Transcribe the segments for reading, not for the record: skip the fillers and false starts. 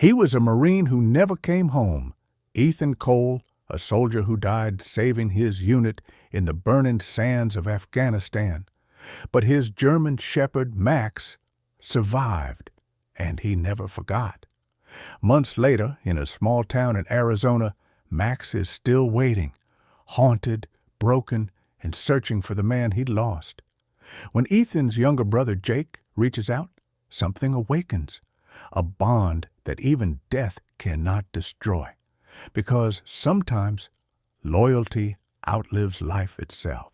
He was a Marine who never came home. Ethan Cole, a soldier who died saving his unit in the burning sands of Afghanistan. But his German shepherd, Max, survived, and he never forgot. Months later, in a small town in Arizona, Max is still waiting, haunted, broken, and searching for the man he'd lost. When Ethan's younger brother, Jake, reaches out, something awakens, a bond that even death cannot destroy, because sometimes loyalty outlives life itself.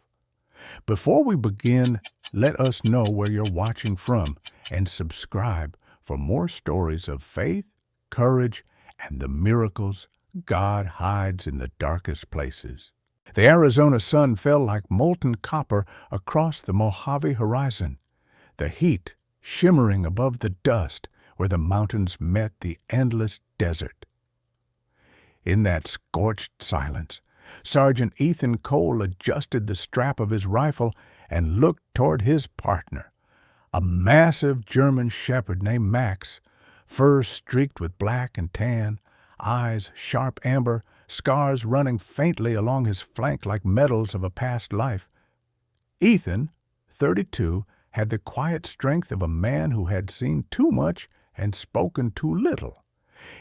Before we begin, let us know where you're watching from and subscribe for more stories of faith, courage, and the miracles God hides in the darkest places. The Arizona sun fell like molten copper across the Mojave horizon, the heat shimmering above the dust where the mountains met the endless desert. In that scorched silence, Sergeant Ethan Cole adjusted the strap of his rifle and looked toward his partner, a massive German shepherd named Max, fur streaked with black and tan, eyes sharp amber, scars running faintly along his flank like medals of a past life. Ethan, 32, had the quiet strength of a man who had seen too much and spoken too little.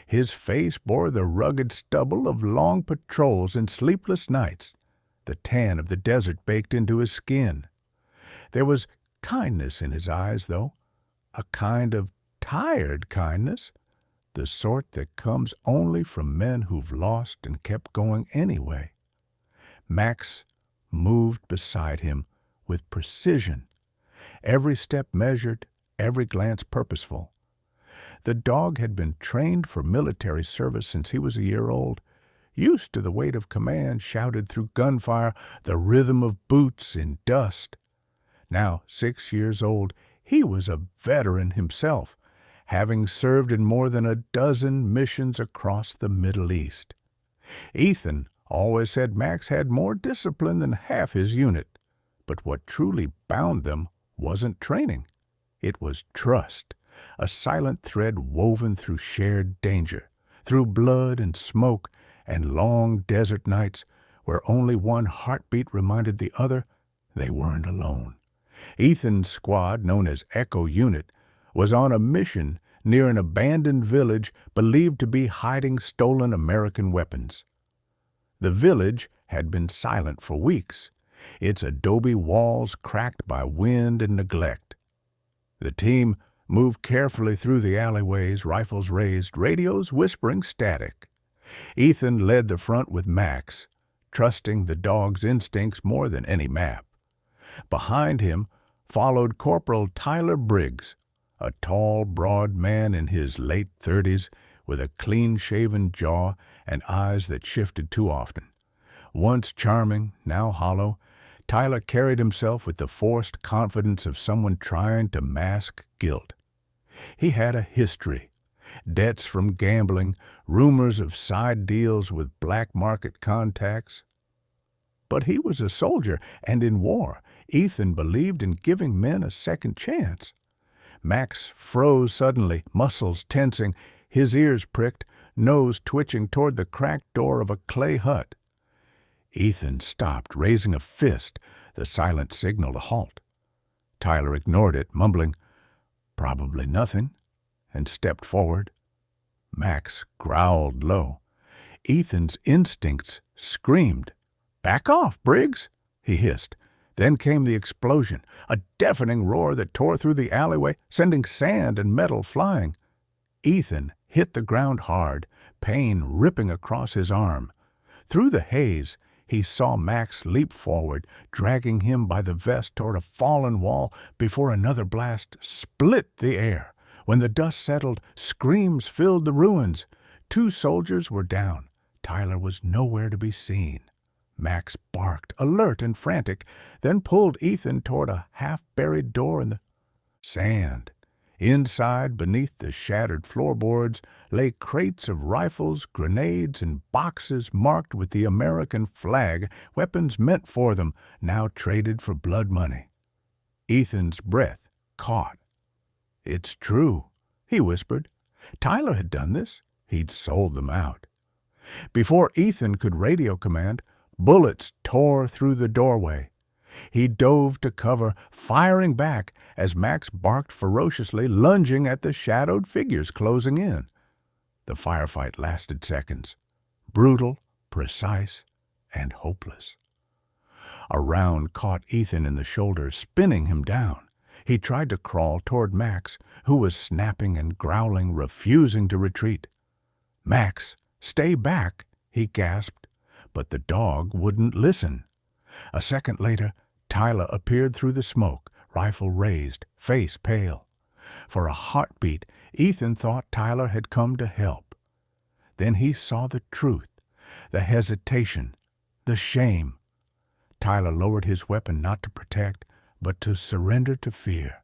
His face bore the rugged stubble of long patrols and sleepless nights, the tan of the desert baked into his skin. There was kindness in his eyes, though, a kind of tired kindness, the sort that comes only from men who've lost and kept going anyway. Max moved beside him with precision, every step measured, every glance purposeful. The dog had been trained for military service since he was a year old, used to the weight of command shouted through gunfire, the rhythm of boots in dust. Now 6 years old, he was a veteran himself, having served in more than a dozen missions across the Middle East. Ethan always said Max had more discipline than half his unit, but what truly bound them wasn't training. It was trust, a silent thread woven through shared danger, through blood and smoke and long desert nights where only one heartbeat reminded the other they weren't alone. Ethan's squad, known as Echo Unit, was on a mission near an abandoned village believed to be hiding stolen American weapons. The village had been silent for weeks, its adobe walls cracked by wind and neglect. The team moved carefully through the alleyways, rifles raised, radios whispering static. Ethan led the front with Max, trusting the dog's instincts more than any map. Behind him followed Corporal Tyler Briggs, a tall, broad man in his late 30s with a clean-shaven jaw and eyes that shifted too often. Once charming, now hollow, Tyler carried himself with the forced confidence of someone trying to mask guilt. He had a history, debts from gambling, rumors of side deals with black market contacts. But he was a soldier, and in war, Ethan believed in giving men a second chance. Max froze suddenly, muscles tensing, his ears pricked, nose twitching toward the cracked door of a clay hut. Ethan stopped, raising a fist, the silent signal to halt. Tyler ignored it, mumbling, "Probably nothing," and stepped forward. Max growled low. Ethan's instincts screamed. "Back off, Briggs," he hissed. Then came the explosion, a deafening roar that tore through the alleyway, sending sand and metal flying. Ethan hit the ground hard, pain ripping across his arm. Through the haze, he saw Max leap forward, dragging him by the vest toward a fallen wall before another blast split the air. When the dust settled, screams filled the ruins. 2 soldiers were down. Tyler was nowhere to be seen. Max barked, alert and frantic, then pulled Ethan toward a half-buried door in the sand. Inside, beneath the shattered floorboards, lay crates of rifles, grenades, and boxes marked with the American flag, weapons meant for them, now traded for blood money. Ethan's breath caught. "It's true," he whispered. Tyler had done this. He'd sold them out. Before Ethan could radio command, bullets tore through the doorway. He dove to cover, firing back as Max barked ferociously, lunging at the shadowed figures closing in. The firefight lasted seconds. Brutal, precise, and hopeless. A round caught Ethan in the shoulder, spinning him down. He tried to crawl toward Max, who was snapping and growling, refusing to retreat. "Max, stay back," he gasped, but the dog wouldn't listen. A second later, Tyler appeared through the smoke, rifle raised, face pale. For a heartbeat, Ethan thought Tyler had come to help. Then he saw the truth, the hesitation, the shame. Tyler lowered his weapon not to protect, but to surrender to fear.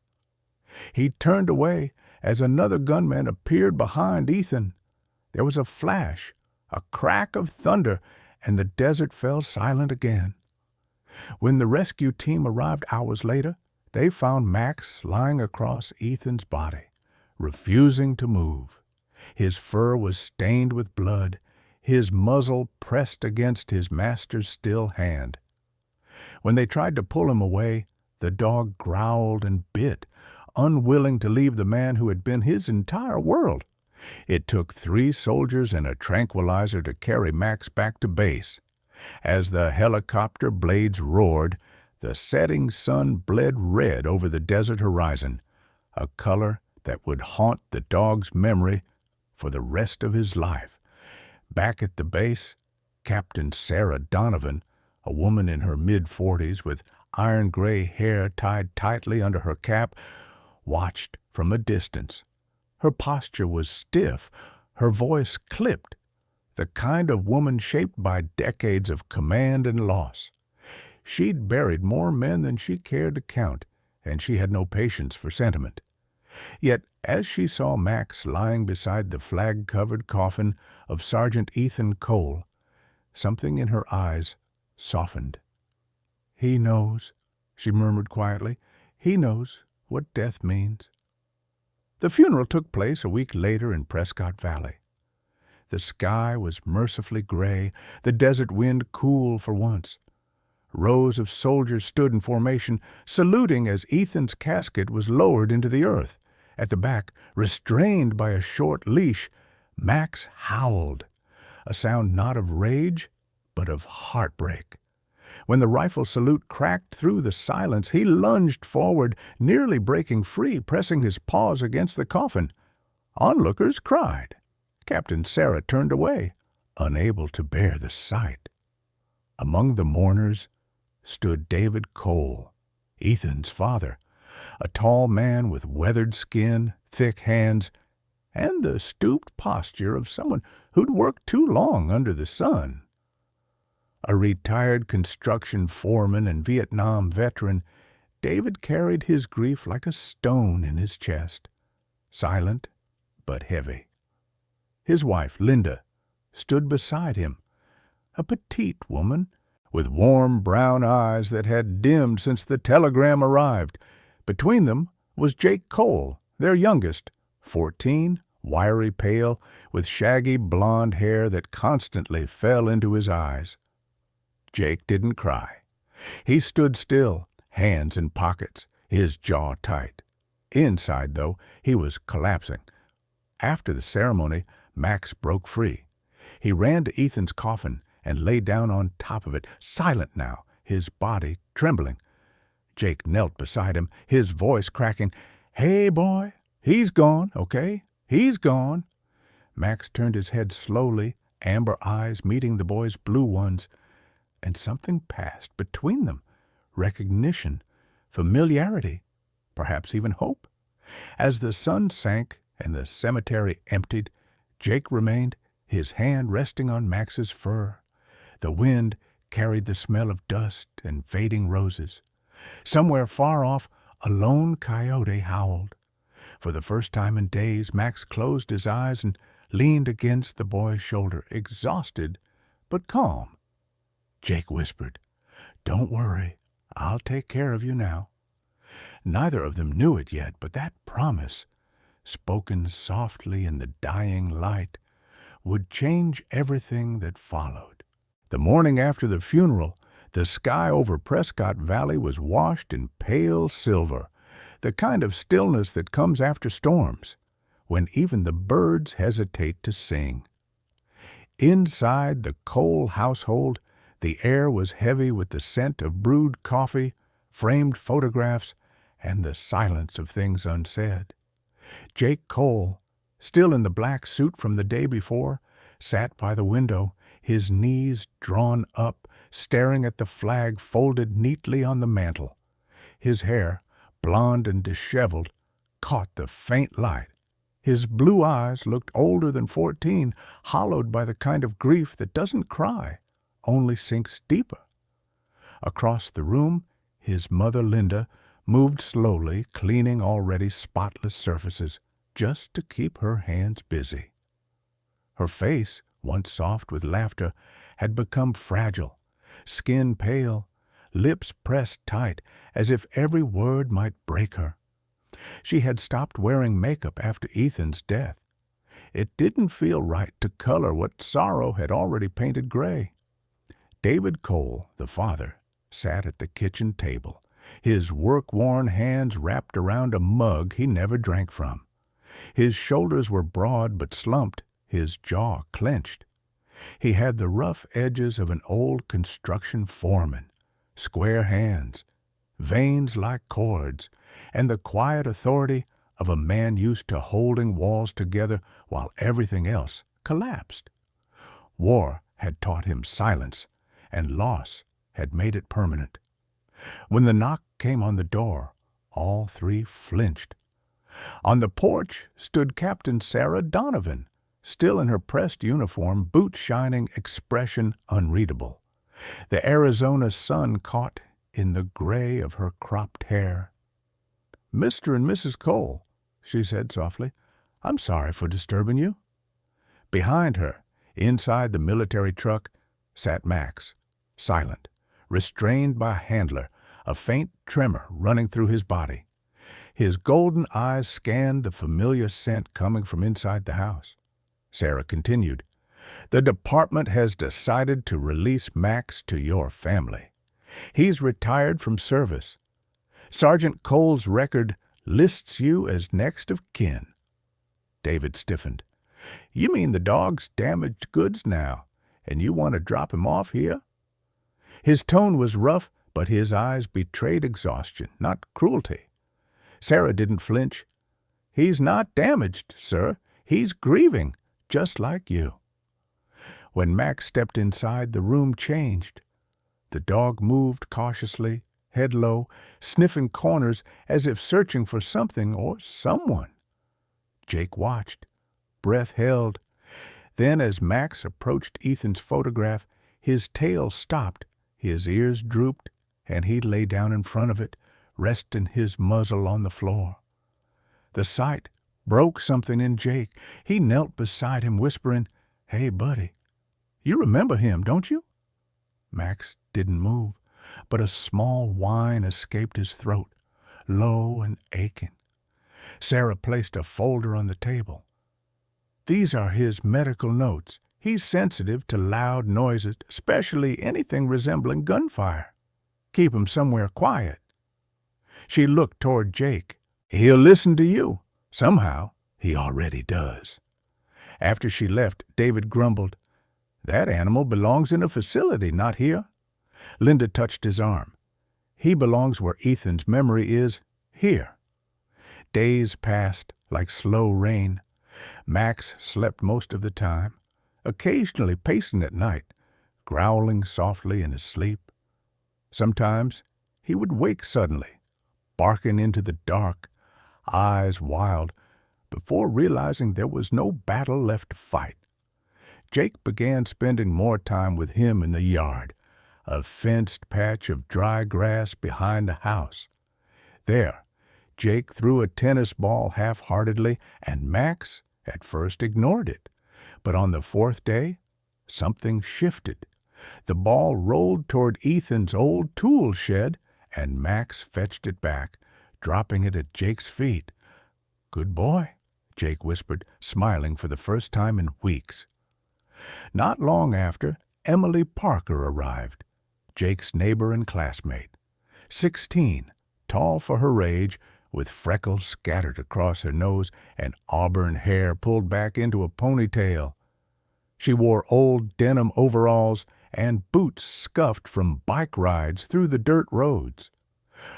He turned away as another gunman appeared behind Ethan. There was a flash, a crack of thunder, and the desert fell silent again. When the rescue team arrived hours later, they found Max lying across Ethan's body, refusing to move. His fur was stained with blood, his muzzle pressed against his master's still hand. When they tried to pull him away, the dog growled and bit, unwilling to leave the man who had been his entire world. It took 3 soldiers and a tranquilizer to carry Max back to base. As the helicopter blades roared, the setting sun bled red over the desert horizon, a color that would haunt the dog's memory for the rest of his life. Back at the base, Captain Sarah Donovan, a woman in her mid-40s with iron-gray hair tied tightly under her cap, watched from a distance. Her posture was stiff, her voice clipped, the kind of woman shaped by decades of command and loss. She'd buried more men than she cared to count, and she had no patience for sentiment. Yet, as she saw Max lying beside the flag-covered coffin of Sergeant Ethan Cole, something in her eyes softened. "He knows," she murmured quietly. "He knows what death means." The funeral took place a week later in Prescott Valley. The sky was mercifully gray, the desert wind cool for once. Rows of soldiers stood in formation, saluting as Ethan's casket was lowered into the earth. At the back, restrained by a short leash, Max howled, a sound not of rage, but of heartbreak. When the rifle salute cracked through the silence, he lunged forward, nearly breaking free, pressing his paws against the coffin. Onlookers cried. Captain Sarah turned away, unable to bear the sight. Among the mourners stood David Cole, Ethan's father, a tall man with weathered skin, thick hands, and the stooped posture of someone who'd worked too long under the sun. A retired construction foreman and Vietnam veteran, David carried his grief like a stone in his chest, silent but heavy. His wife, Linda, stood beside him, a petite woman with warm brown eyes that had dimmed since the telegram arrived. Between them was Jake Cole, their youngest, 14, wiry pale, with shaggy blonde hair that constantly fell into his eyes. Jake didn't cry. He stood still, hands in pockets, his jaw tight. Inside, though, he was collapsing. After the ceremony, Max broke free. He ran to Ethan's coffin and lay down on top of it, silent now, his body trembling. Jake knelt beside him, his voice cracking. "Hey, boy, he's gone, okay? He's gone." Max turned his head slowly, amber eyes meeting the boy's blue ones, and something passed between them. Recognition, familiarity, perhaps even hope. As the sun sank and the cemetery emptied, Jake remained, his hand resting on Max's fur. The wind carried the smell of dust and fading roses. Somewhere far off, a lone coyote howled. For the first time in days, Max closed his eyes and leaned against the boy's shoulder, exhausted but calm. Jake whispered, "Don't worry, I'll take care of you now." Neither of them knew it yet, but that promise, spoken softly in the dying light, would change everything that followed. The morning after the funeral, the sky over Prescott Valley was washed in pale silver, the kind of stillness that comes after storms, when even the birds hesitate to sing. Inside the Cole household, the air was heavy with the scent of brewed coffee, framed photographs, and the silence of things unsaid. Jake Cole, still in the black suit from the day before, sat by the window, his knees drawn up, staring at the flag folded neatly on the mantel. His hair, blond and disheveled, caught the faint light. His blue eyes looked older than 14, hollowed by the kind of grief that doesn't cry, only sinks deeper. Across the room, his mother Linda moved slowly, cleaning already spotless surfaces, just to keep her hands busy. Her face, once soft with laughter, had become fragile, skin pale, lips pressed tight, as if every word might break her. She had stopped wearing makeup after Ethan's death. It didn't feel right to color what sorrow had already painted gray. David Cole, the father, sat at the kitchen table, his work-worn hands wrapped around a mug he never drank from. His shoulders were broad but slumped, his jaw clenched. He had the rough edges of an old construction foreman, square hands, veins like cords, and the quiet authority of a man used to holding walls together while everything else collapsed. War had taught him silence, and loss had made it permanent. When the knock came on the door, all three flinched. On the porch stood Captain Sarah Donovan, still in her pressed uniform, boots shining, expression unreadable. The Arizona sun caught in the gray of her cropped hair. "Mr. and Mrs. Cole," she said softly, "I'm sorry for disturbing you." Behind her, inside the military truck, sat Max, silent, restrained by a handler, a faint tremor running through his body. His golden eyes scanned the familiar scent coming from inside the house. Sarah continued, "The department has decided to release Max to your family. He's retired from service. Sergeant Cole's record lists you as next of kin." David stiffened. "You mean the dog's damaged goods now, and you want to drop him off here?" His tone was rough, but his eyes betrayed exhaustion, not cruelty. Sarah didn't flinch. "He's not damaged, sir. He's grieving, just like you." When Max stepped inside, the room changed. The dog moved cautiously, head low, sniffing corners as if searching for something or someone. Jake watched, breath held. Then as Max approached Ethan's photograph, his tail stopped, his ears drooped, and he lay down in front of it, resting his muzzle on the floor. The sight broke something in Jake. He knelt beside him, whispering, "Hey, buddy, you remember him, don't you?" Max didn't move, but a small whine escaped his throat, low and aching. Sarah placed a folder on the table. "These are his medical notes. He's sensitive to loud noises, especially anything resembling gunfire. Keep him somewhere quiet." She looked toward Jake. "He'll listen to you. Somehow, he already does." After she left, David grumbled, "That animal belongs in a facility, not here." Linda touched his arm. "He belongs where Ethan's memory is, here." Days passed like slow rain. Max slept most of the time, occasionally pacing at night, growling softly in his sleep. Sometimes he would wake suddenly, barking into the dark, eyes wild, before realizing there was no battle left to fight. Jake began spending more time with him in the yard, a fenced patch of dry grass behind the house. There, Jake threw a tennis ball half-heartedly, and Max at first ignored it. But on the fourth day, something shifted. The ball rolled toward Ethan's old tool shed, and Max fetched it back, dropping it at Jake's feet. "Good boy," Jake whispered, smiling for the first time in weeks. Not long after, Emily Parker arrived, Jake's neighbor and classmate. 16, tall for her age, with freckles scattered across her nose and auburn hair pulled back into a ponytail. She wore old denim overalls and boots scuffed from bike rides through the dirt roads.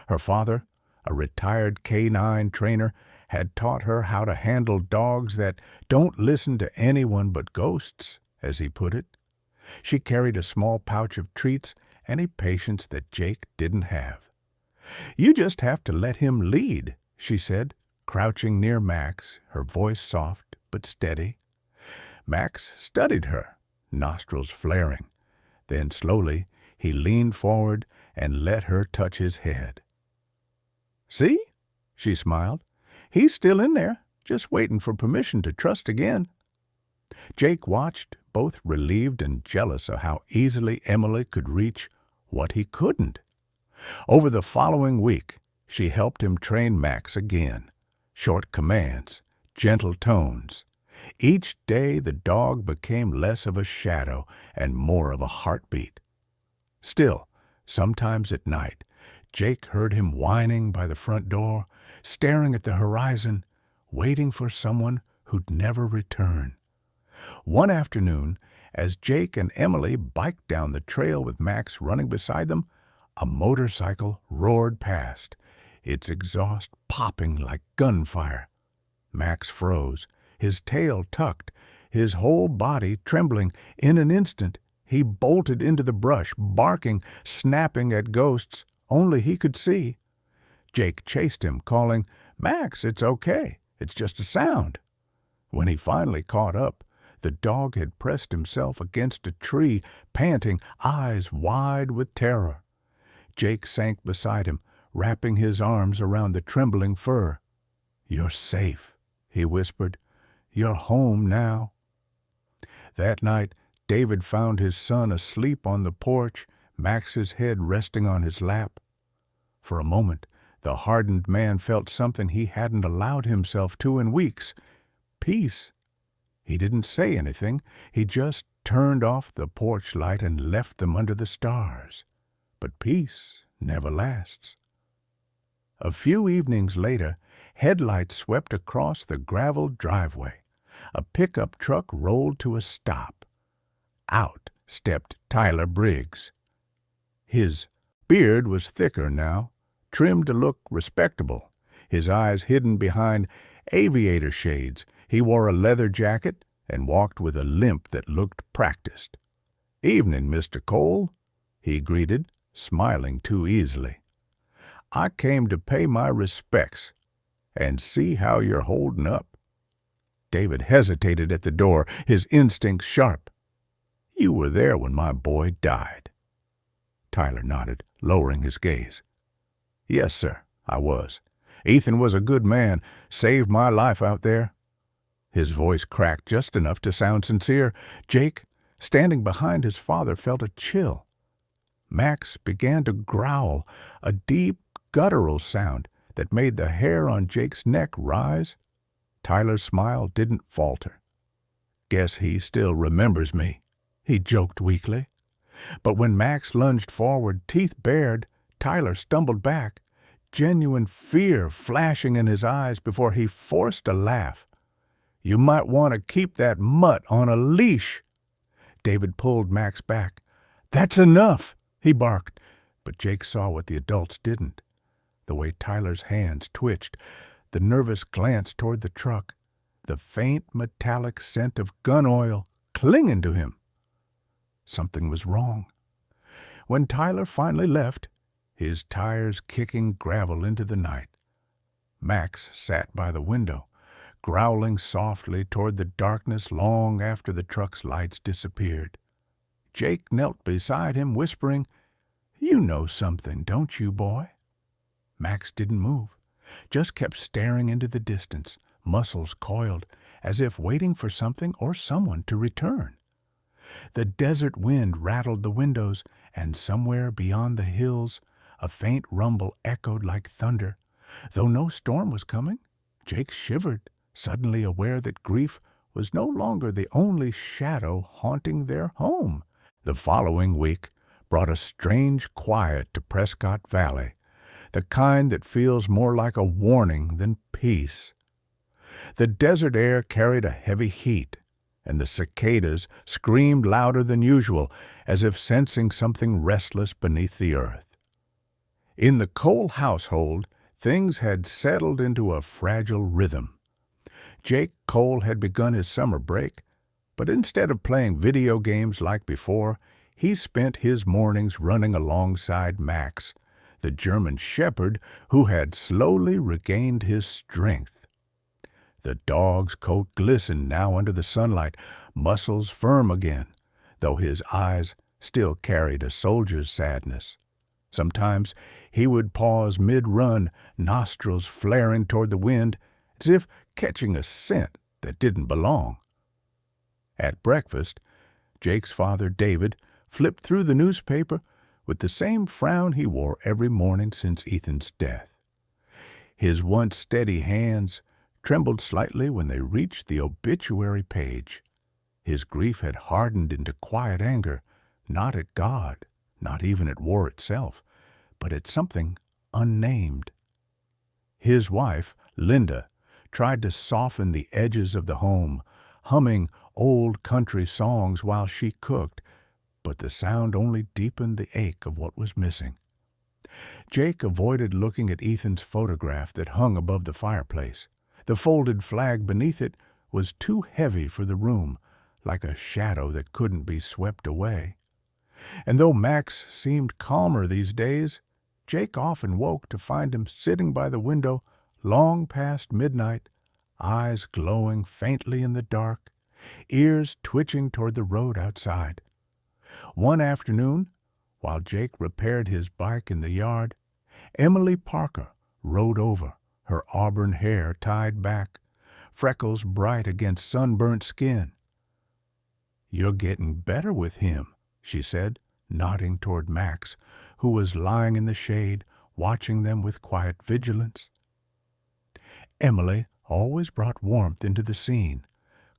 Her father, a retired K-9 trainer, had taught her how to handle dogs that don't listen to anyone but ghosts, as he put it. She carried a small pouch of treats and a patience that Jake didn't have. "You just have to let him lead," she said, crouching near Max, her voice soft but steady. Max studied her, nostrils flaring. Then slowly he leaned forward and let her touch his head. "See?" she smiled. "He's still in there, just waiting for permission to trust again." Jake watched, both relieved and jealous of how easily Emily could reach what he couldn't. Over the following week, she helped him train Max again. Short commands, gentle tones. Each day the dog became less of a shadow and more of a heartbeat. Still, sometimes at night, Jake heard him whining by the front door, staring at the horizon, waiting for someone who'd never return. One afternoon, as Jake and Emily biked down the trail with Max running beside them, a motorcycle roared past, its exhaust popping like gunfire. Max froze, his tail tucked, his whole body trembling. In an instant, he bolted into the brush, barking, snapping at ghosts only he could see. Jake chased him, calling, "Max, it's okay. It's just a sound." When he finally caught up, the dog had pressed himself against a tree, panting, eyes wide with terror. Jake sank beside him, wrapping his arms around the trembling fur. "You're safe," he whispered. "You're home now." That night, David found his son asleep on the porch, Max's head resting on his lap. For a moment, the hardened man felt something he hadn't allowed himself to in weeks. Peace. He didn't say anything. He just turned off the porch light and left them under the stars. But peace never lasts. A few evenings later, headlights swept across the graveled driveway. A pickup truck rolled to a stop. Out stepped Tyler Briggs. His beard was thicker now, trimmed to look respectable, his eyes hidden behind aviator shades. He wore a leather jacket and walked with a limp that looked practiced. "Evening, Mr. Cole," he greeted, smiling too easily. "I came to pay my respects and see how you're holding up." David hesitated at the door, his instincts sharp. "You were there when my boy died." Tyler nodded, lowering his gaze. "Yes, sir, I was. Ethan was a good man, saved my life out there." His voice cracked just enough to sound sincere. Jake, standing behind his father, felt a chill. Max began to growl, a deep, guttural sound that made the hair on Jake's neck rise. Tyler's smile didn't falter. "Guess he still remembers me," he joked weakly. But when Max lunged forward, teeth bared, Tyler stumbled back, genuine fear flashing in his eyes before he forced a laugh. "You might want to keep that mutt on a leash." David pulled Max back. "That's enough," he barked, but Jake saw what the adults didn't. The way Tyler's hands twitched, the nervous glance toward the truck, the faint metallic scent of gun oil clinging to him. Something was wrong. When Tyler finally left, his tires kicking gravel into the night, Max sat by the window, growling softly toward the darkness long after the truck's lights disappeared. Jake knelt beside him, whispering, "You know something, don't you, boy?" Max didn't move, just kept staring into the distance, muscles coiled, as if waiting for something or someone to return. The desert wind rattled the windows, and somewhere beyond the hills, a faint rumble echoed like thunder. Though no storm was coming, Jake shivered, suddenly aware that grief was no longer the only shadow haunting their home. The following week brought a strange quiet to Prescott Valley, the kind that feels more like a warning than peace. The desert air carried a heavy heat, and the cicadas screamed louder than usual, as if sensing something restless beneath the earth. In the Cole household, things had settled into a fragile rhythm. Jake Cole had begun his summer break, but instead of playing video games like before, he spent his mornings running alongside Max, the German shepherd who had slowly regained his strength. The dog's coat glistened now under the sunlight, muscles firm again, though his eyes still carried a soldier's sadness. Sometimes he would pause mid-run, nostrils flaring toward the wind, as if catching a scent that didn't belong. At breakfast, Jake's father, David, flipped through the newspaper with the same frown he wore every morning since Ethan's death. His once steady hands trembled slightly when they reached the obituary page. His grief had hardened into quiet anger, not at God, not even at war itself, but at something unnamed. His wife, Linda, tried to soften the edges of the home, humming old country songs while she cooked, but the sound only deepened the ache of what was missing. Jake avoided looking at Ethan's photograph that hung above the fireplace. The folded flag beneath it was too heavy for the room, like a shadow that couldn't be swept away. And though Max seemed calmer these days, Jake often woke to find him sitting by the window long past midnight, eyes glowing faintly in the dark, ears twitching toward the road outside. One afternoon, while Jake repaired his bike in the yard, Emily Parker rode over, her auburn hair tied back, freckles bright against sunburnt skin. "You're getting better with him," she said, nodding toward Max, who was lying in the shade, watching them with quiet vigilance. Emily always brought warmth into the scene,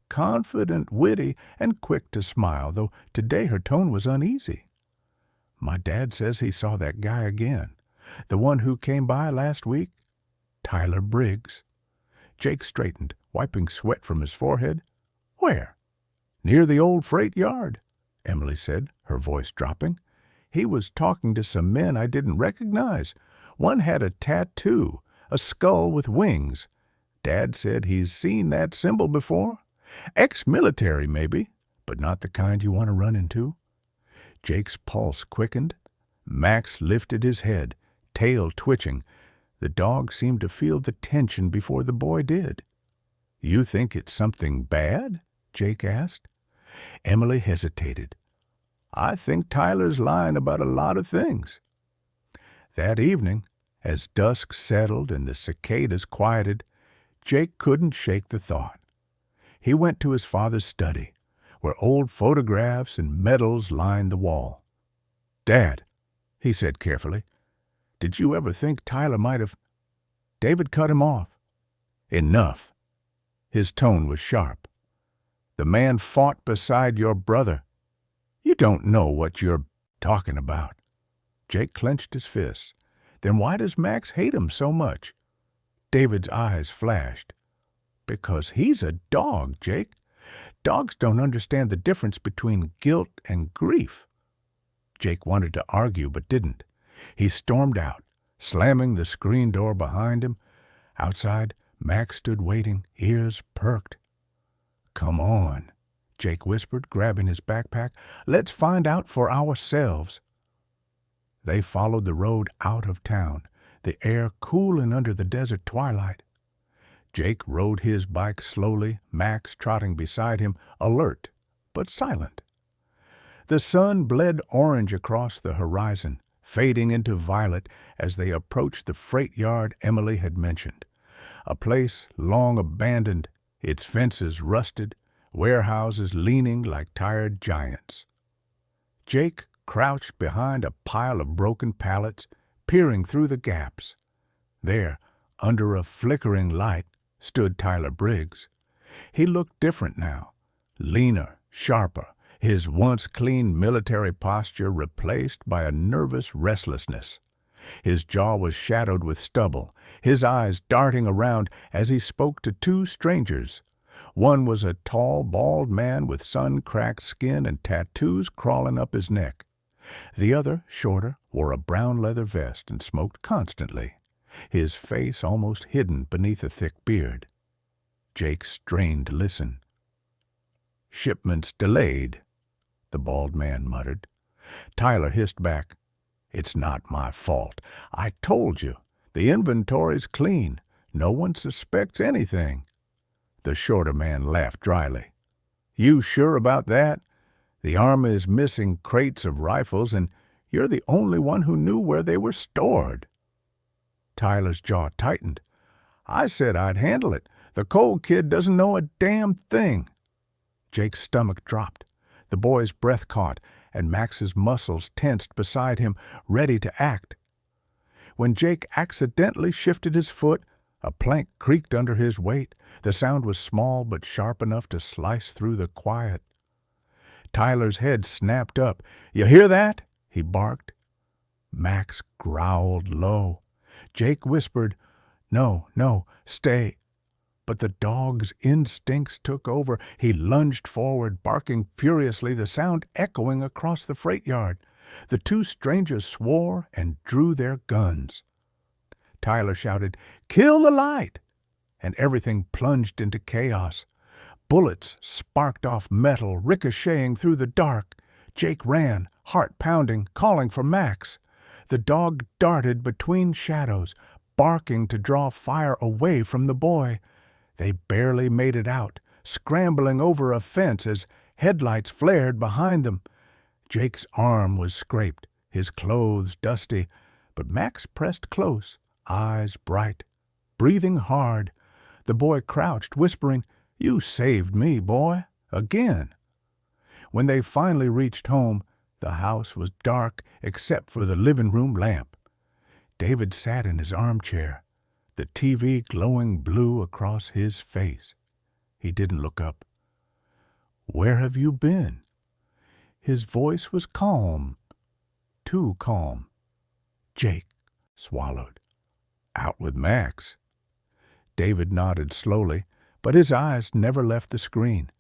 confident, witty, and quick to smile, though today her tone was uneasy. "My dad says he saw that guy again, the one who came by last week, Tyler Briggs." Jake straightened, wiping sweat from his forehead. "Where?" "Near the old freight yard," Emily said, her voice dropping. "He was talking to some men I didn't recognize. One had a tattoo, a skull with wings. Dad said he's seen that symbol before. Ex-military, maybe, but not the kind you want to run into." Jake's pulse quickened. Max lifted his head, tail twitching. The dog seemed to feel the tension before the boy did. "You think it's something bad?" Jake asked. Emily hesitated. "I think Tyler's lying about a lot of things." That evening, as dusk settled and the cicadas quieted, Jake couldn't shake the thought. He went to his father's study, where old photographs and medals lined the wall. "Dad," he said carefully, "did you ever think Tyler might have—" David cut him off. "Enough." His tone was sharp. "The man fought beside your brother. You don't know what you're talking about." Jake clenched his fists. "Then why does Max hate him so much?" David's eyes flashed. "Because he's a dog, Jake. Dogs don't understand the difference between guilt and grief." Jake wanted to argue but didn't. He stormed out, slamming the screen door behind him. Outside, Max stood waiting, ears perked. "Come on," Jake whispered, grabbing his backpack. "Let's find out for ourselves." They followed the road out of town, the air cooling under the desert twilight. Jake rode his bike slowly, Max trotting beside him, alert but silent. The sun bled orange across the horizon, fading into violet as they approached the freight yard Emily had mentioned, a place long abandoned, its fences rusted, warehouses leaning like tired giants. Jake crouched behind a pile of broken pallets, peering through the gaps. There, under a flickering light, stood Tyler Briggs. He looked different now, leaner, sharper, his once clean military posture replaced by a nervous restlessness. His jaw was shadowed with stubble, his eyes darting around as he spoke to two strangers. One was a tall, bald man with sun-cracked skin and tattoos crawling up his neck. The other, shorter, wore a brown leather vest and smoked constantly, his face almost hidden beneath a thick beard. Jake strained to listen. "Shipments delayed," the bald man muttered. Tyler hissed back, "It's not my fault. I told you. The inventory's clean. No one suspects anything." The shorter man laughed dryly. "You sure about that? The Army is missing crates of rifles, and you're the only one who knew where they were stored." Tyler's jaw tightened. "I said I'd handle it. The Cole kid doesn't know a damn thing." Jake's stomach dropped. The boy's breath caught, and Max's muscles tensed beside him, ready to act. When Jake accidentally shifted his foot, a plank creaked under his weight. The sound was small but sharp enough to slice through the quiet. Tyler's head snapped up. "You hear that?" he barked. Max growled low. Jake whispered, "No, no, stay." But the dog's instincts took over. He lunged forward, barking furiously, the sound echoing across the freight yard. The two strangers swore and drew their guns. Tyler shouted, "Kill the light!" and everything plunged into chaos. Bullets sparked off metal, ricocheting through the dark. Jake ran, heart pounding, calling for Max. The dog darted between shadows, barking to draw fire away from the boy. They barely made it out, scrambling over a fence as headlights flared behind them. Jake's arm was scraped, his clothes dusty, but Max pressed close, eyes bright, breathing hard. The boy crouched, whispering, "You saved me, boy, again." When they finally reached home, the house was dark except for the living room lamp. David sat in his armchair, the TV glowing blue across his face. He didn't look up. "Where have you been?" His voice was calm, too calm. Jake swallowed. "Out with Max." David nodded slowly, but his eyes never left the screen.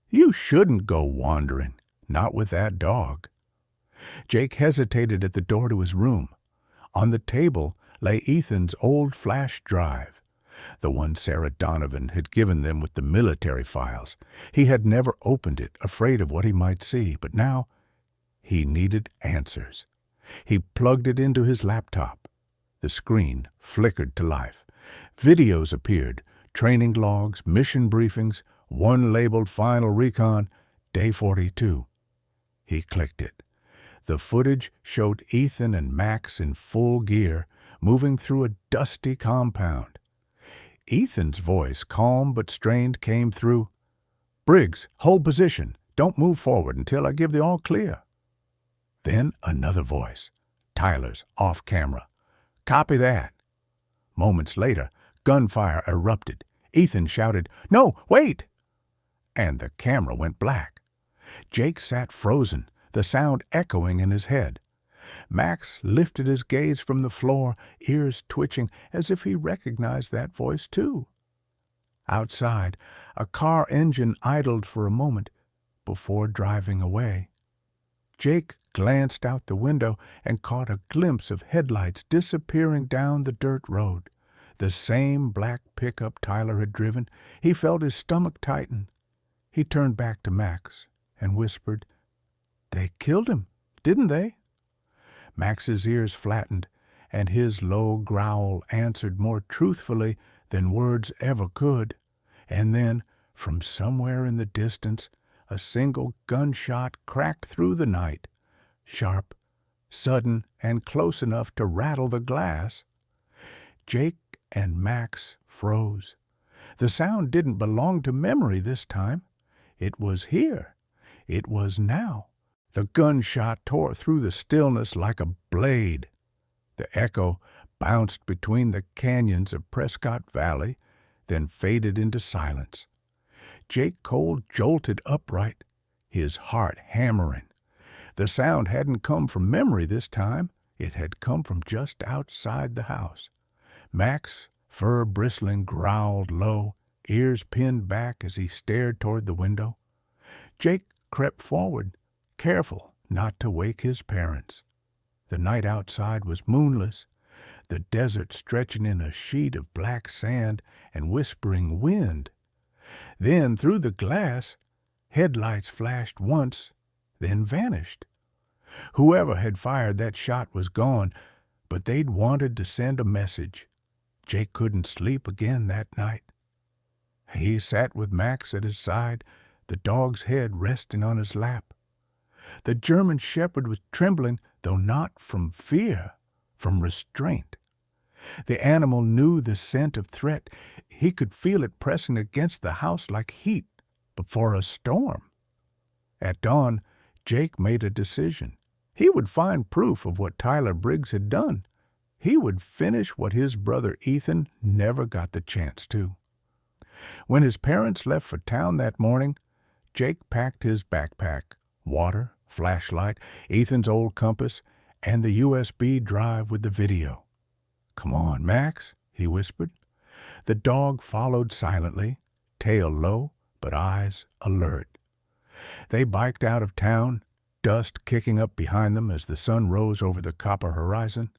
"You shouldn't go wandering, not with that dog." Jake hesitated at the door to his room. On the table lay Ethan's old flash drive, the one Sarah Donovan had given them with the military files. He had never opened it, afraid of what he might see, but now he needed answers. He plugged it into his laptop. The screen flickered to life. Videos appeared, training logs, mission briefings, one labeled Final Recon, Day 42. He clicked it. The footage showed Ethan and Max in full gear, moving through a dusty compound. Ethan's voice, calm but strained, came through. "Briggs, hold position. Don't move forward until I give the all clear." Then another voice, Tyler's, off camera. "Copy that." Moments later, gunfire erupted. Ethan shouted, "No, wait!" And the camera went black. Jake sat frozen, the sound echoing in his head. Max lifted his gaze from the floor, ears twitching as if he recognized that voice too. Outside, a car engine idled for a moment before driving away. Jake glanced out the window and caught a glimpse of headlights disappearing down the dirt road. The same black pickup Tyler had driven. He felt his stomach tighten. He turned back to Max and whispered, "They killed him, didn't they?" Max's ears flattened, and his low growl answered more truthfully than words ever could. And then, from somewhere in the distance, a single gunshot cracked through the night, sharp, sudden, and close enough to rattle the glass. Jake and Max froze. The sound didn't belong to memory this time. It was here. It was now. The gunshot tore through the stillness like a blade. The echo bounced between the canyons of Prescott Valley, then faded into silence. Jake Cole jolted upright, his heart hammering. The sound hadn't come from memory this time. It had come from just outside the house. Max, fur bristling, growled low, ears pinned back as he stared toward the window. Jake crept forward, careful not to wake his parents. The night outside was moonless, the desert stretching in a sheet of black sand and whispering wind. Then, through the glass, headlights flashed once, then vanished. Whoever had fired that shot was gone, but they'd wanted to send a message. Jake couldn't sleep again that night. He sat with Max at his side, the dog's head resting on his lap. The German shepherd was trembling, though not from fear, from restraint. The animal knew the scent of threat. He could feel it pressing against the house like heat before a storm. At dawn, Jake made a decision. He would find proof of what Tyler Briggs had done. He would finish what his brother Ethan never got the chance to. When his parents left for town that morning, Jake packed his backpack, water, flashlight, Ethan's old compass, and the USB drive with the video. "Come on, Max," he whispered. The dog followed silently, tail low, but eyes alert. They biked out of town, dust kicking up behind them as the sun rose over the copper horizon.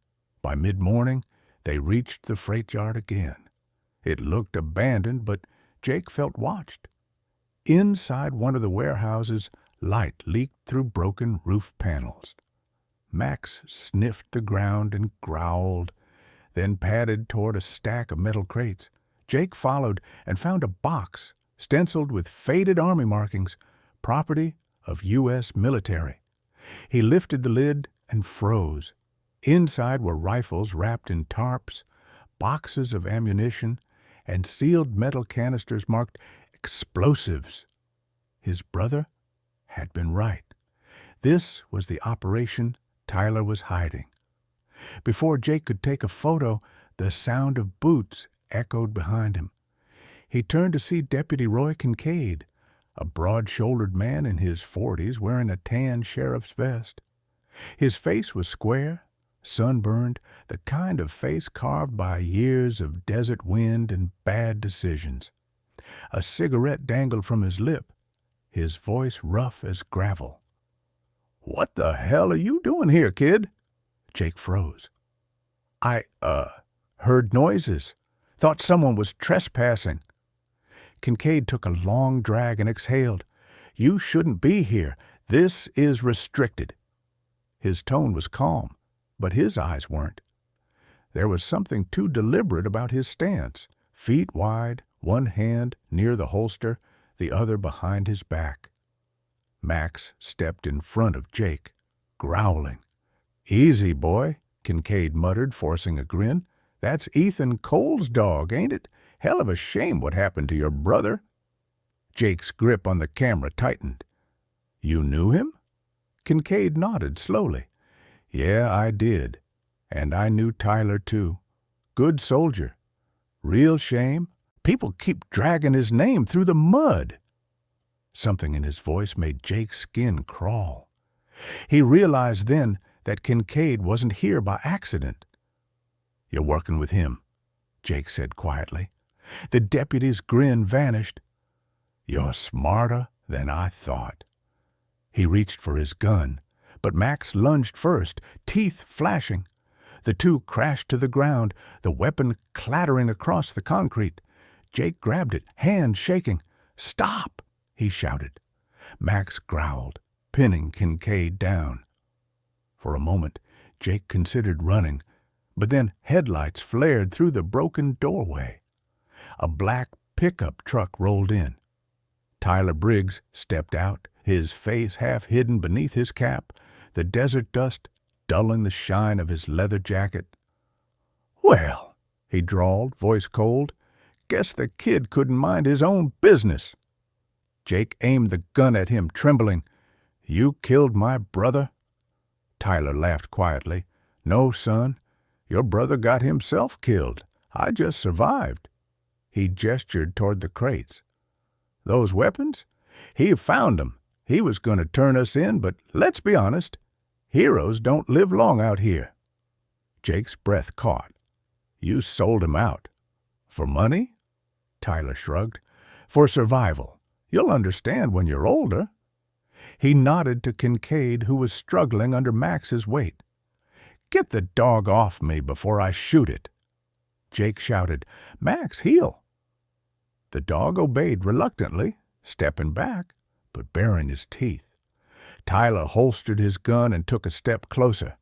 By mid-morning, they reached the freight yard again. It looked abandoned, but Jake felt watched. Inside one of the warehouses, light leaked through broken roof panels. Max sniffed the ground and growled, then padded toward a stack of metal crates. Jake followed and found a box stenciled with faded army markings, property of U.S. military. He lifted the lid and froze. Inside were rifles wrapped in tarps, boxes of ammunition, and sealed metal canisters marked explosives. His brother had been right. This was the operation Tyler was hiding. Before Jake could take a photo, the sound of boots echoed behind him. He turned to see Deputy Roy Kincaid, a broad-shouldered man in his 40s wearing a tan sheriff's vest. His face was square, sunburned, the kind of face carved by years of desert wind and bad decisions. A cigarette dangled from his lip, his voice rough as gravel. "What the hell are you doing here, kid?" Jake froze. I heard noises. Thought someone was trespassing." Kincaid took a long drag and exhaled. "You shouldn't be here. This is restricted." His tone was calm, but his eyes weren't. There was something too deliberate about his stance, feet wide, one hand near the holster, the other behind his back. Max stepped in front of Jake, growling. "Easy, boy," Kincaid muttered, forcing a grin. "That's Ethan Cole's dog, ain't it? Hell of a shame what happened to your brother." Jake's grip on the camera tightened. "You knew him?" Kincaid nodded slowly. "Yeah, I did. And I knew Tyler, too. Good soldier. Real shame. People keep dragging his name through the mud." Something in his voice made Jake's skin crawl. He realized then that Kincaid wasn't here by accident. "You're working with him," Jake said quietly. The deputy's grin vanished. "You're smarter than I thought." He reached for his gun, but Max lunged first, teeth flashing. The two crashed to the ground, the weapon clattering across the concrete. Jake grabbed it, hand shaking. "Stop!" he shouted. Max growled, pinning Kincaid down. For a moment, Jake considered running, but then headlights flared through the broken doorway. A black pickup truck rolled in. Tyler Briggs stepped out, his face half hidden beneath his cap, the desert dust dulling the shine of his leather jacket. "Well," he drawled, voice cold, "guess the kid couldn't mind his own business." Jake aimed the gun at him, trembling. "You killed my brother?" Tyler laughed quietly. "No, son. Your brother got himself killed. I just survived." He gestured toward the crates. "Those weapons? He found 'em. He was going to turn us in, but let's be honest, heroes don't live long out here." Jake's breath caught. "You sold 'em out. For money?" Tyler shrugged. "For survival. You'll understand when you're older." He nodded to Kincaid, who was struggling under Max's weight. "Get the dog off me before I shoot it." Jake shouted, "Max, heel!" The dog obeyed reluctantly, stepping back, but baring his teeth. Tyler holstered his gun and took a step closer.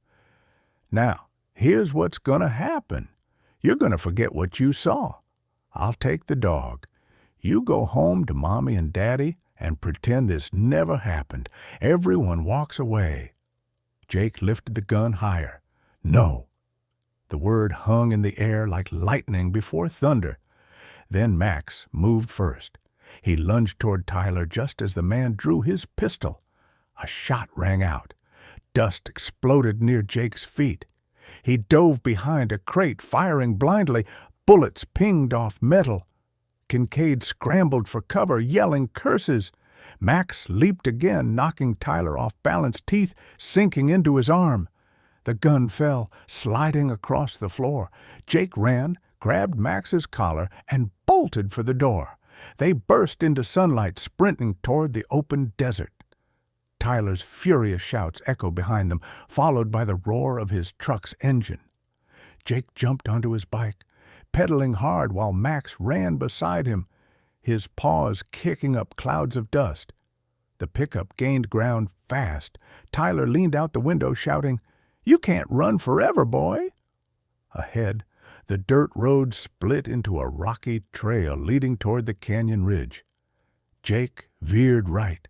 "Now, here's what's going to happen. You're going to forget what you saw. I'll take the dog. You go home to Mommy and Daddy and pretend this never happened. Everyone walks away." Jake lifted the gun higher. "No." The word hung in the air like lightning before thunder. Then Max moved first. He lunged toward Tyler just as the man drew his pistol. A shot rang out. Dust exploded near Jake's feet. He dove behind a crate, firing blindly. Bullets pinged off metal. Kincaid scrambled for cover, yelling curses. Max leaped again, knocking Tyler off balance, teeth sinking into his arm. The gun fell, sliding across the floor. Jake ran, grabbed Max's collar, and bolted for the door. They burst into sunlight, sprinting toward the open desert. Tyler's furious shouts echoed behind them, followed by the roar of his truck's engine. Jake jumped onto his bike, pedaling hard while Max ran beside him, his paws kicking up clouds of dust. The pickup gained ground fast. Tyler leaned out the window, shouting, "You can't run forever, boy!" Ahead, the dirt road split into a rocky trail leading toward the canyon ridge. Jake veered right,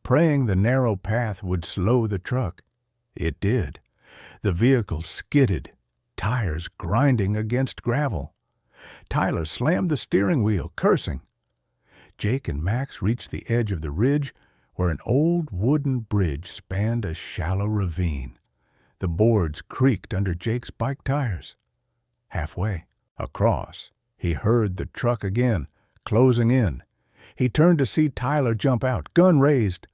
praying the narrow path would slow the truck. It did. The vehicle skidded, tires grinding against gravel. Tyler slammed the steering wheel, cursing. Jake and Max reached the edge of the ridge where an old wooden bridge spanned a shallow ravine. The boards creaked under Jake's bike tires. Halfway across, he heard the truck again, closing in. He turned to see Tyler jump out, gun raised.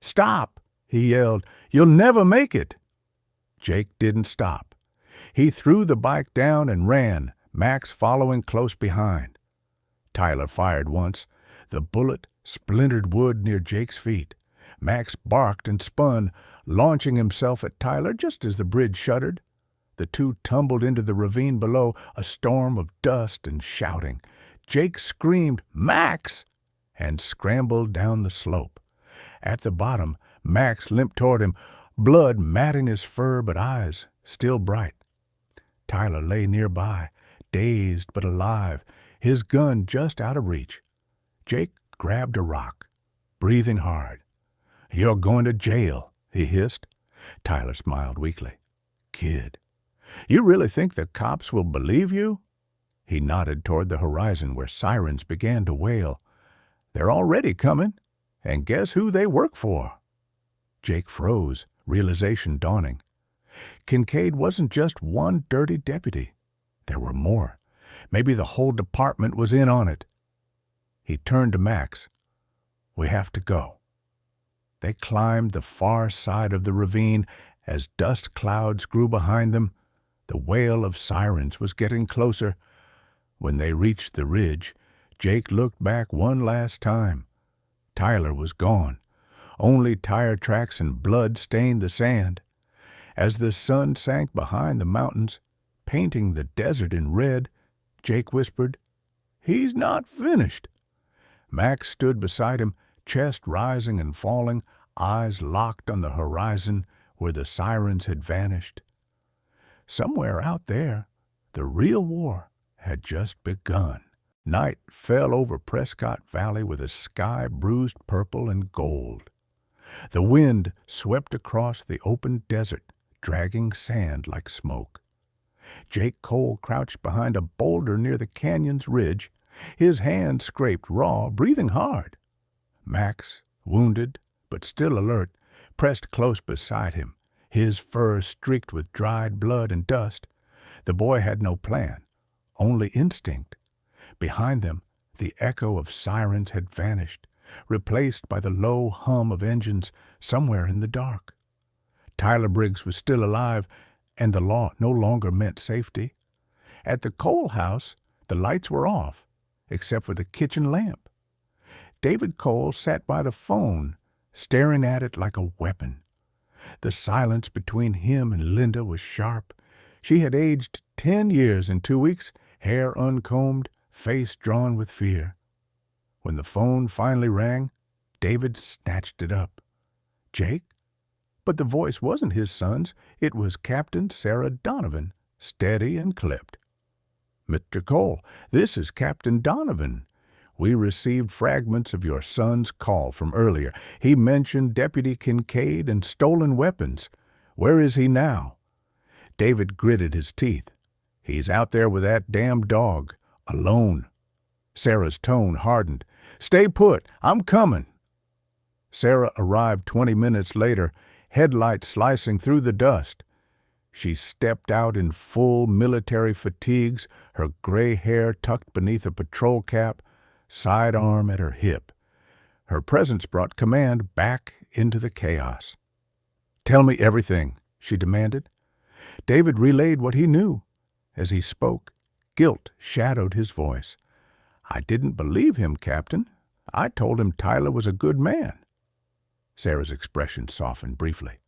"Stop!" he yelled. "You'll never make it!" Jake didn't stop. He threw the bike down and ran, Max following close behind. Tyler fired once. The bullet splintered wood near Jake's feet. Max barked and spun, launching himself at Tyler just as the bridge shuddered. The two tumbled into the ravine below, a storm of dust and shouting. Jake screamed, "Max!" and scrambled down the slope. At the bottom, Max limped toward him, blood matting his fur but eyes still bright. Tyler lay nearby, dazed but alive, his gun just out of reach. Jake grabbed a rock, breathing hard. "You're going to jail," he hissed. Tyler smiled weakly. "Kid, you really think the cops will believe you?" He nodded toward the horizon where sirens began to wail. "They're already coming, and guess who they work for?" Jake froze, realization dawning. Kincaid wasn't just one dirty deputy. There were more. Maybe the whole department was in on it. He turned to Max. "We have to go." They climbed the far side of the ravine as dust clouds grew behind them. The wail of sirens was getting closer. When they reached the ridge, Jake looked back one last time. Tyler was gone. Only tire tracks and blood stained the sand. As the sun sank behind the mountains, painting the desert in red, Jake whispered, "He's not finished." Max stood beside him, chest rising and falling, eyes locked on the horizon where the sirens had vanished. Somewhere out there, the real war had just begun. Night fell over Prescott Valley with a sky bruised purple and gold. The wind swept across the open desert, dragging sand like smoke. Jake Cole crouched behind a boulder near the canyon's ridge, his hand scraped raw, breathing hard. Max, wounded but still alert, pressed close beside him, his fur streaked with dried blood and dust. The boy had no plan, only instinct. Behind them, the echo of sirens had vanished, replaced by the low hum of engines somewhere in the dark. Tyler Briggs was still alive, and the law no longer meant safety. At the Cole house, the lights were off, except for the kitchen lamp. David Cole sat by the phone, staring at it like a weapon. The silence between him and Linda was sharp. She had aged 10 years in 2 weeks, hair uncombed, face drawn with fear. When the phone finally rang, David snatched it up. Jake? But the voice wasn't his son's. It was Captain Sarah Donovan, steady and clipped. "Mr. Cole, this is Captain Donovan. We received fragments of your son's call from earlier. He mentioned Deputy Kincaid and stolen weapons. Where is he now?" David gritted his teeth. "He's out there with that damned dog, alone." Sarah's tone hardened. "Stay put. I'm coming." Sarah arrived 20 minutes later, headlights slicing through the dust. She stepped out in full military fatigues, her gray hair tucked beneath a patrol cap, sidearm at her hip. Her presence brought command back into the chaos. "Tell me everything," she demanded. David relayed what he knew. As he spoke, guilt shadowed his voice. "I didn't believe him, Captain. I told him Tyler was a good man." Sarah's expression softened briefly.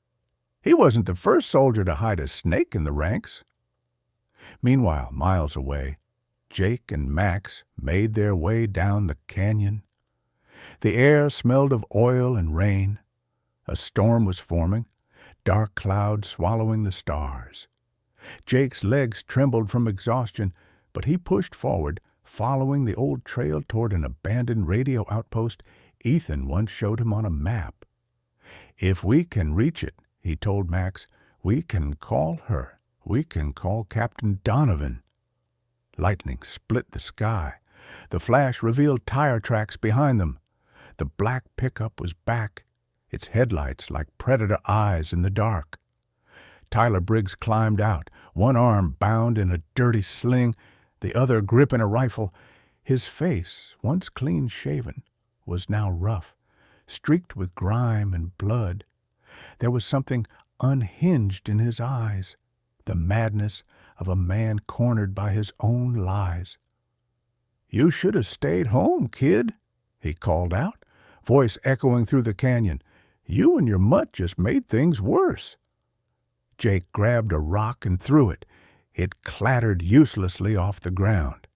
"He wasn't the first soldier to hide a snake in the ranks." Meanwhile, miles away, Jake and Max made their way down the canyon. The air smelled of oil and rain. A storm was forming, dark clouds swallowing the stars. Jake's legs trembled from exhaustion, but he pushed forward, following the old trail toward an abandoned radio outpost Ethan once showed him on a map. "If we can reach it," he told Max, "we can call her. We can call Captain Donovan." Lightning split the sky. The flash revealed tire tracks behind them. The black pickup was back, its headlights like predator eyes in the dark. Tyler Briggs climbed out, one arm bound in a dirty sling, the other gripping a rifle. His face, once clean-shaven, was now rough, streaked with grime and blood. There was something unhinged in his eyes, the madness of a man cornered by his own lies. "You should have stayed home, kid," he called out, voice echoing through the canyon. "You and your mutt just made things worse." Jake grabbed a rock and threw it. It clattered uselessly off the ground.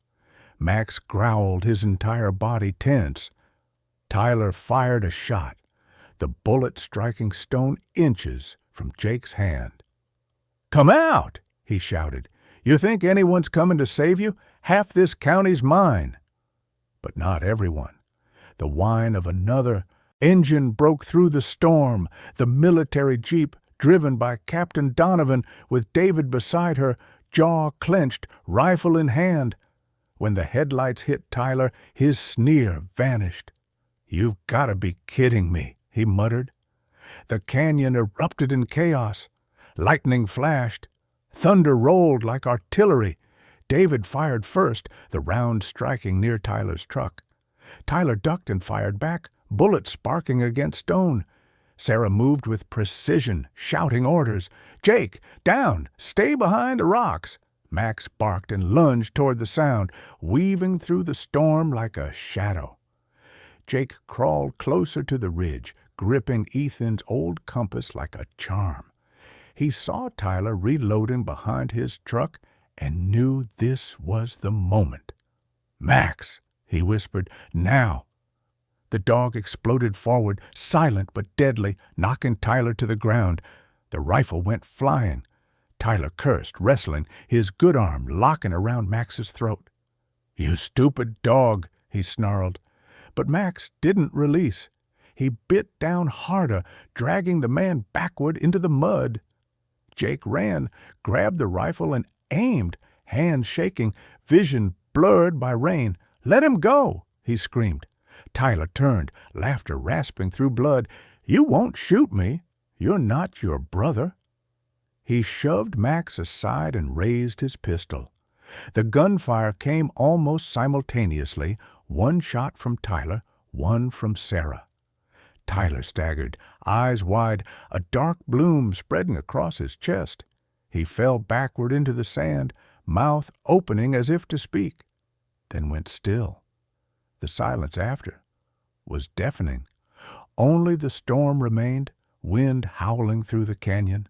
Max growled, his entire body tense. Tyler fired a shot, the bullet striking stone inches from Jake's hand. "Come out!" he shouted. "You think anyone's coming to save you? Half this county's mine." But not everyone. The whine of another engine broke through the storm. The military jeep, driven by Captain Donovan, with David beside her, jaw clenched, rifle in hand. When the headlights hit Tyler, his sneer vanished. "You've got to be kidding me," he muttered. The canyon erupted in chaos. Lightning flashed. Thunder rolled like artillery. David fired first, the round striking near Tyler's truck. Tyler ducked and fired back, bullets sparking against stone. Sarah moved with precision, shouting orders. "Jake, down! Stay behind the rocks!" Max barked and lunged toward the sound, weaving through the storm like a shadow. Jake crawled closer to the ridge, gripping Ethan's old compass like a charm. He saw Tyler reloading behind his truck and knew this was the moment. "Max," he whispered, "now!" The dog exploded forward, silent but deadly, knocking Tyler to the ground. The rifle went flying. Tyler cursed, wrestling, his good arm locking around Max's throat. "You stupid dog," he snarled. But Max didn't release. He bit down harder, dragging the man backward into the mud. Jake ran, grabbed the rifle, and aimed, hands shaking, vision blurred by rain. "Let him go!" he screamed. Tyler turned, laughter rasping through blood. "You won't shoot me. You're not your brother." He shoved Max aside and raised his pistol. The gunfire came almost simultaneously, one shot from Tyler, one from Sarah. Tyler staggered, eyes wide, a dark bloom spreading across his chest. He fell backward into the sand, mouth opening as if to speak, then went still. The silence after was deafening. Only the storm remained, wind howling through the canyon.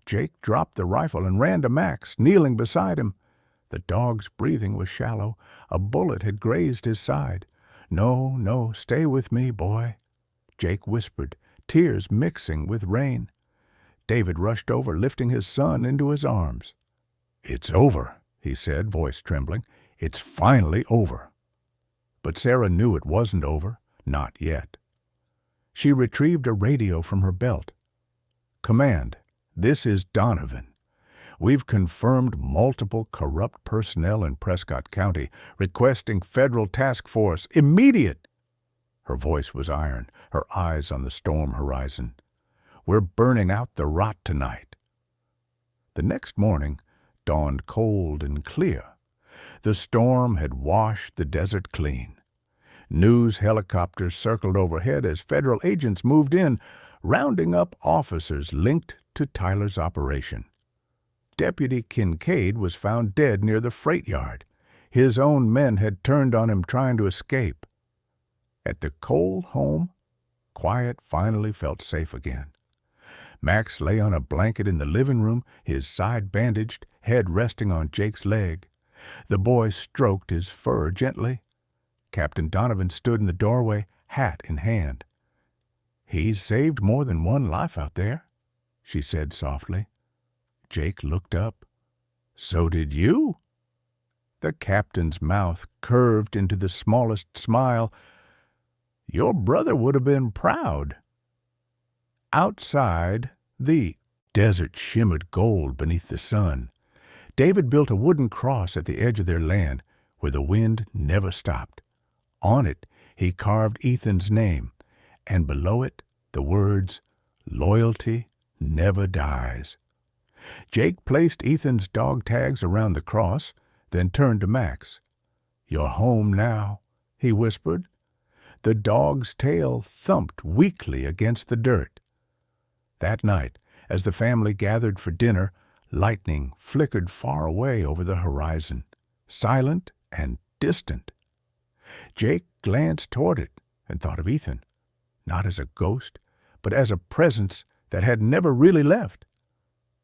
Jake dropped the rifle and ran to Max, kneeling beside him. The dog's breathing was shallow. A bullet had grazed his side. "No, no, stay with me, boy," Jake whispered, tears mixing with rain. David rushed over, lifting his son into his arms. "It's over," he said, voice trembling. "It's finally over." But Sarah knew it wasn't over, not yet. She retrieved a radio from her belt. "Command, this is Donovan. We've confirmed multiple corrupt personnel in Prescott County, requesting federal task force, immediate." Her voice was iron, her eyes on the storm horizon. "We're burning out the rot tonight." The next morning dawned cold and clear. The storm had washed the desert clean. News helicopters circled overhead as federal agents moved in, rounding up officers linked to Tyler's operation. Deputy Kincaid was found dead near the freight yard. His own men had turned on him trying to escape. At the Cole home, quiet finally felt safe again. Max lay on a blanket in the living room, his side bandaged, head resting on Jake's leg. The boy stroked his fur gently. Captain Donovan stood in the doorway, hat in hand. "He's saved more than one life out there," she said softly. Jake looked up. "So did you?" The captain's mouth curved into the smallest smile. "Your brother would have been proud." Outside, the desert shimmered gold beneath the sun. David built a wooden cross at the edge of their land, where the wind never stopped. On it, he carved Ethan's name, and below it, the words, "Loyalty never dies." Jake placed Ethan's dog tags around the cross, then turned to Max. "You're home now," he whispered. The dog's tail thumped weakly against the dirt. That night, as the family gathered for dinner, lightning flickered far away over the horizon, silent and distant. Jake glanced toward it and thought of Ethan, not as a ghost, but as a presence that had never really left.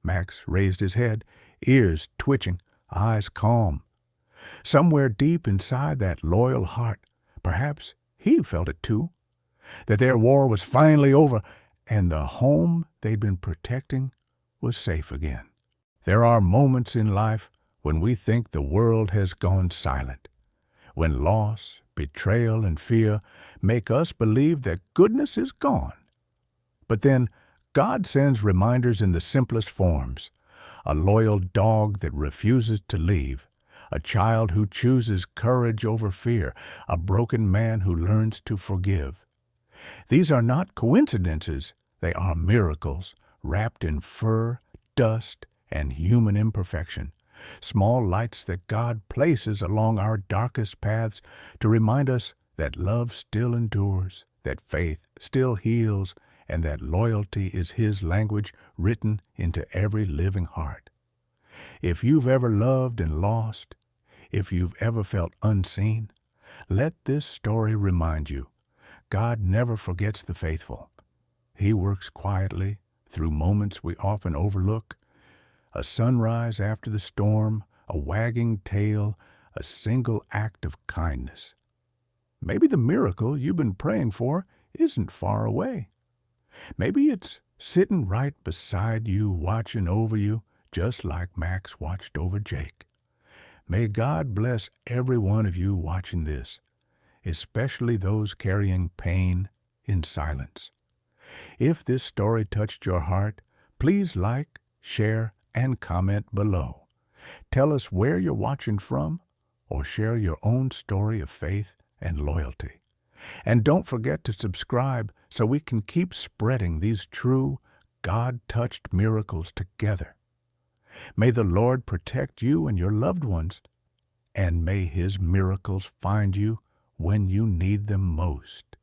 Max raised his head, ears twitching, eyes calm. Somewhere deep inside that loyal heart, perhaps he felt it too, that their war was finally over and the home they'd been protecting was safe again. There are moments in life when we think the world has gone silent, when loss, betrayal, and fear make us believe that goodness is gone. But then God sends reminders in the simplest forms: a loyal dog that refuses to leave, a child who chooses courage over fear, a broken man who learns to forgive. These are not coincidences, they are miracles, wrapped in fur, dust, and human imperfection, small lights that God places along our darkest paths to remind us that love still endures, that faith still heals, and that loyalty is His language written into every living heart. If you've ever loved and lost, if you've ever felt unseen, let this story remind you, God never forgets the faithful. He works quietly through moments we often overlook. A sunrise after the storm, a wagging tail, a single act of kindness. Maybe the miracle you've been praying for isn't far away. Maybe it's sitting right beside you, watching over you, just like Max watched over Jake. May God bless every one of you watching this, especially those carrying pain in silence. If this story touched your heart, please like, share, and comment below. Tell us where you're watching from, or share your own story of faith and loyalty. And don't forget to subscribe so we can keep spreading these true, God-touched miracles together. May the Lord protect you and your loved ones, and may His miracles find you when you need them most.